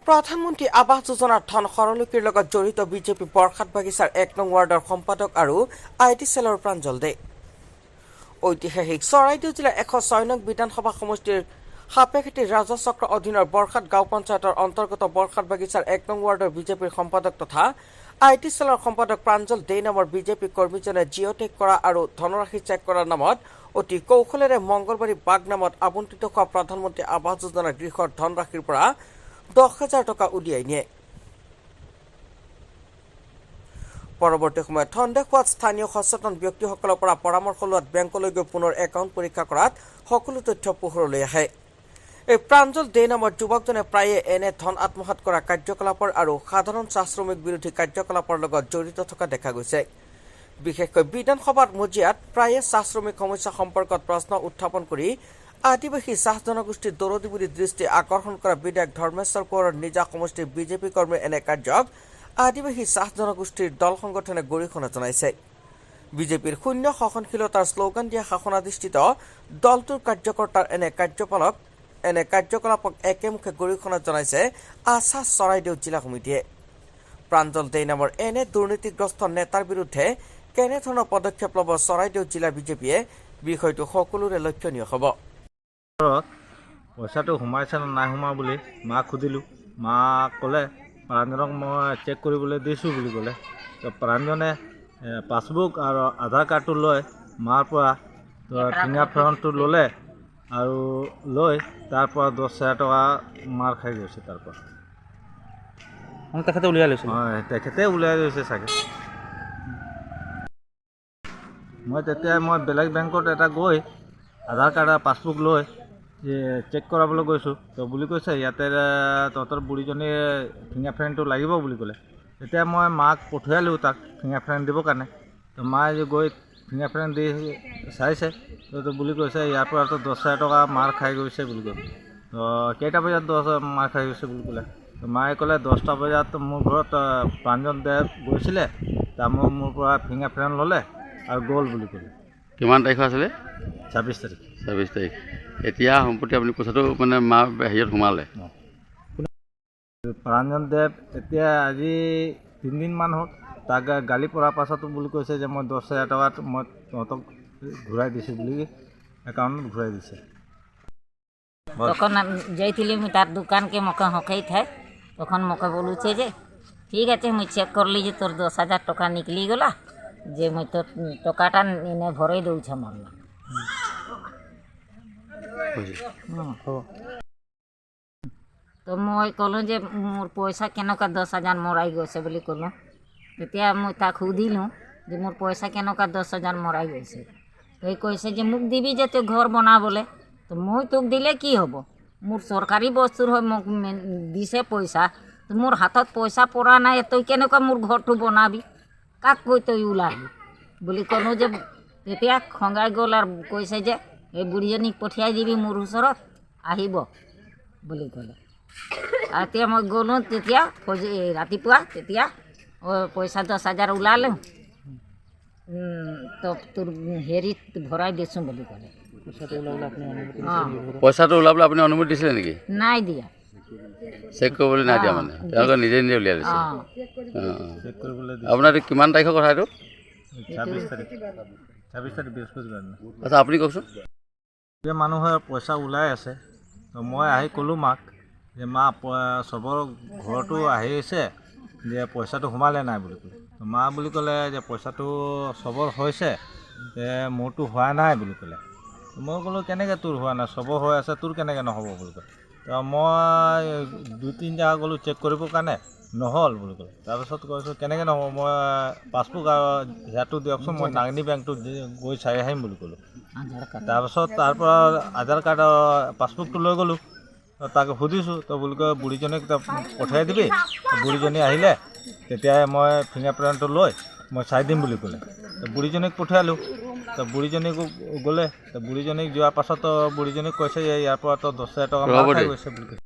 প্ৰধানমন্ত্ৰী আৱাস যোজনাৰ ধন সৰলকীৰ লগত জড়িত বিজেপি বৰখাত বাগিচাৰ ১ নং ৱাৰ্ডৰ সম্পাদক আৰু আইটি চেলৰ প্ৰাঞ্জল দে। ঐতিহাসিক চৰাইদেউ জিলাৰ ১০৬ নং বিধানসভা সমষ্টিৰ সাপেখাতী ৰাজচক্ৰ অধীনৰ বৰখাত গাঁও পঞ্চায়তৰ অন্তৰ্গত বৰখাত বাগিচাৰ ১ নং ৱাৰ্ডৰ বিজেপিৰ সম্পাদক তথা আইটি চেলৰ সম্পাদক প্ৰাঞ্জল দে নামৰ বিজেপি কৰ্মীজনে জিঅ'টেক কৰা আৰু ধনৰাশি চেক কৰাৰ নামত অতি কৌশলেৰে মংগলবাৰী বাগ নামত আবণ্টিত হোৱা প্ৰধানমন্ত্ৰী আৱাস যোজনাৰ গৃহৰ ধনৰাশিৰ পৰা ১০,০০০ টকা উলিয়াই নিয়ে। পৰৱৰ্তী সময়ত সন্দেহ হোৱাত স্থানীয় সচেতন ব্যক্তিসকলৰ পৰা পৰামৰ্শ লোৱাত বেংকলৈ গৈ পুনৰ একাউণ্ট পৰীক্ষা কৰাত সকলো তথ্য পোহৰলৈ আহে। এই প্ৰাঞ্জল দে নামৰ যুৱকজনে প্ৰায়ে এনে ধন আত্মসাৎ কৰা কাৰ্যকলাপৰ আৰু সাধাৰণ চাহ শ্ৰমিক বিৰোধী কাৰ্যকলাপৰ লগত জড়িত থকা দেখা গৈছে। বিশেষকৈ বিধানসভাৰ মজিয়াত প্ৰায়ে চাহ শ্ৰমিক সমস্যা সম্পৰ্কত প্ৰশ্ন উত্থাপন কৰি আদিবাসী চাহ জনগোষ্ঠীৰ দৰদী বুলি দৃষ্টি আকৰ্ষণ কৰা বিধায়ক ধৰ্মেশ্বৰ কোঁৱৰৰ নিজা সমষ্টিৰ বিজেপি কৰ্মীৰ এনে কাৰ্যক আদিবাসী চাহ জনগোষ্ঠীৰ দল সংগঠনে গৰিহণা জনাইছে। বিজেপিৰ শূন্য সহনশীলতাৰ শ্লোগান দিয়া শাসনাধিষ্ঠিত দলটোৰ কাৰ্যকৰ্তাৰ এনে কাৰ্যকলাপক একেমুখে গৰিহণা জনাইছে আছাম চৰাইদেউ জিলা সমিতিয়ে। প্ৰাঞ্জল দে নামৰ এনে দুৰ্নীতিগ্ৰস্ত নেতাৰ বিৰুদ্ধে কেনেধৰণৰ পদক্ষেপ ল'ব চৰাইদেউ জিলা বিজেপিয়ে, বিষয়টো সকলোৰে লক্ষণীয় হ'ব। পইচাটো সোমাইছে নে নাই সোমোৱা বুলি মাক সুধিলোঁ। মাক ক'লে প্ৰাঞ্জলক মই চেক কৰিবলৈ দিছোঁ বুলি ক'লে। তো প্ৰাঞ্জনে পাছবুক আৰু আধাৰ কাৰ্ডটো লৈ মাৰ পৰা ফিংগাৰ প্ৰিণ্টটো ল'লে আৰু লৈ তাৰ পৰা ১০,০০০ টকা মাৰ খাই গৈছে। তাৰ পৰা তেখেতে উলিয়াই লৈছে। হয়, তেখেতে উলিয়াই লৈছে চাগে। মই বেলেগ বেংকত এটা গৈ আধাৰ কাৰ্ড আৰু পাছবুক লৈ চেক কৰাবলৈ গৈছোঁ। তো বুলি কৈছে ইয়াতে তহঁতৰ বুঢ়ীজনী ফিংগাৰ প্ৰিণ্টটো লাগিব বুলি ক'লে। তেতিয়া মই মাক পঠিয়ালোঁ তাক ফিংগাৰ প্ৰিণ্ট দিবৰ কাৰণে। তো মায়ে গৈ ফিংগাৰ প্ৰিণ্ট দি চাইছে। তো বুলি কৈছে ইয়াৰ পৰাতো ১০,০০০ টকা মাৰ খাই গৈছে বুলি ক'লে। তো কেইটা বজাত মাৰ খাই গৈছে বুলি ক'লে। তো মায়ে ক'লে ১০টা বজাত মোৰ ঘৰত প্ৰাঞ্জল দে গৈছিলে, তাৰ মোৰ পৰা ফিংগাৰ প্ৰিণ্ট ল'লে আৰু গ'ল বুলি ক'লে। কিমান তাৰিখ আছিলে? ২৬ তাৰিখ। ২৬ তাৰিখ। এতিয়া সম্প্ৰতি আপুনি পইচাটো মানে মাৰ হেৰিয়ত সোমালে। প্ৰাঞ্জল দেৱ এতিয়া আজি ৩দিনমান হ'ল। তাক গালি পৰাৰ পাছতো বুলি কৈছে যে মই ১০,০০০ টকাত মই তহঁতক ঘূৰাই দিছোঁ বুলি একাউণ্টত ঘূৰাই দিছে। তখন যাইছিলি মুই তার দোকানকে মোকে হকাই থাই, তখন মোকে বলুছে যে ঠিক আছে মুই চেক করলি যে তোর ১০,০০০ টাকা নিকলি গলা, যে মুই তোর টাকাটা এনে ভরাই দেউছে মরলাম। তো মই কলো যে মোর পয়সা কেনকা ১০,০০০ মরাই গৈছে বুলি কলো। তেতিয়া মই তাক সুধিলোঁ যে মোর পয়সা কেনকা ১০,০০০ মরাই গৈছে। তো কৈছে যে মোক দিবি যে তুই ঘর বনাবলে। তো মই তোক দিলে কি হ'ব, মোৰ চৰকাৰী বস্তুৰ হয়, মোক দিছে পইচা। মোৰ হাতত পইচা পৰা নাই, তই কেনেকুৱা মোৰ ঘৰটো বনাবি, কাক কৈ তই ওলাবি বুলি ক'লোঁ। যে তেতিয়া খঙাই গ'ল আৰু কৈছে যে এই বুঢ়ীজনীক পঠিয়াই দিবি মোৰ ওচৰত, আহিব বুলি ক'লে। আৰু এতিয়া মই গ'লোঁ, তেতিয়া ৰাতিপুৱা তেতিয়া পইচা ১০,০০০ ওলালোঁ, তো তোৰ হেৰিত ভৰাই দিছোঁ বুলি ক'লে। পইচাটো ওলাবলৈ আপুনি অনুমতি দিছিলে নেকি? নাই দিয়া, চেক কৰিবলৈ নাই দিয়া মানে তেওঁলোকে নিজে নিজে উলিয়াই লৈছে। আপোনাৰ কিমান তাৰিখৰ কথা এইটো? ২৬ তাৰিখ বৃহস্পতিবাৰ। আচ্ছা, আপুনি কওকচোন। এতিয়া মানুহে পইচা ওলাই আছে। তো মই আহি ক'লোঁ মাক যে মা চবৰ ঘৰতো আহিছে যে পইচাটো সোমালে নাই বুলি ক'লে। তো মা বুলি ক'লে যে পইচাটো চবৰ হৈছে, মোৰতো হোৱা নাই বুলি ক'লে। মই ক'লোঁ কেনেকৈ তোৰ হোৱা নাই, চবৰ হৈ আছে, তোৰ কেনেকৈ নহ'ব বুলি ক'লে। তো মই ২-৩ জেগা গ'লোঁ চেক কৰিবৰ কাৰণে, নহ'ল বুলি ক'লে। তাৰপিছত কৈছোঁ কেনেকৈ নহ'ব, মই পাছবুক আৰু হেয়াৰটো দিয়কচোন, মই নাগিনী বেংকটো গৈ চাই আহিম বুলি ক'লোঁ। তাৰপিছত তাৰপৰা আধাৰ কাৰ্ড পাছবুকটো লৈ গ'লোঁ। তাক সুধিছোঁ, তো বুলি কয় বুঢ়ীজনীক পঠিয়াই দিবি, বুঢ়ীজনী আহিলে তেতিয়াই মই ফিংগাৰ প্ৰিণ্টটো লৈ মই চাই দিম বুলি ক'লে। তো বুঢ়ীজনীক পঠিয়ালোঁ। তো বুঢ়ীজনীক গ'লে, তো বুঢ়ীজনীক যোৱাৰ পাছত বুঢ়ীজনীক কৈছে যে ইয়াৰ পৰাতো ১০,০০০ টকা মাৰ খাই গৈছে বুলি কৈছে।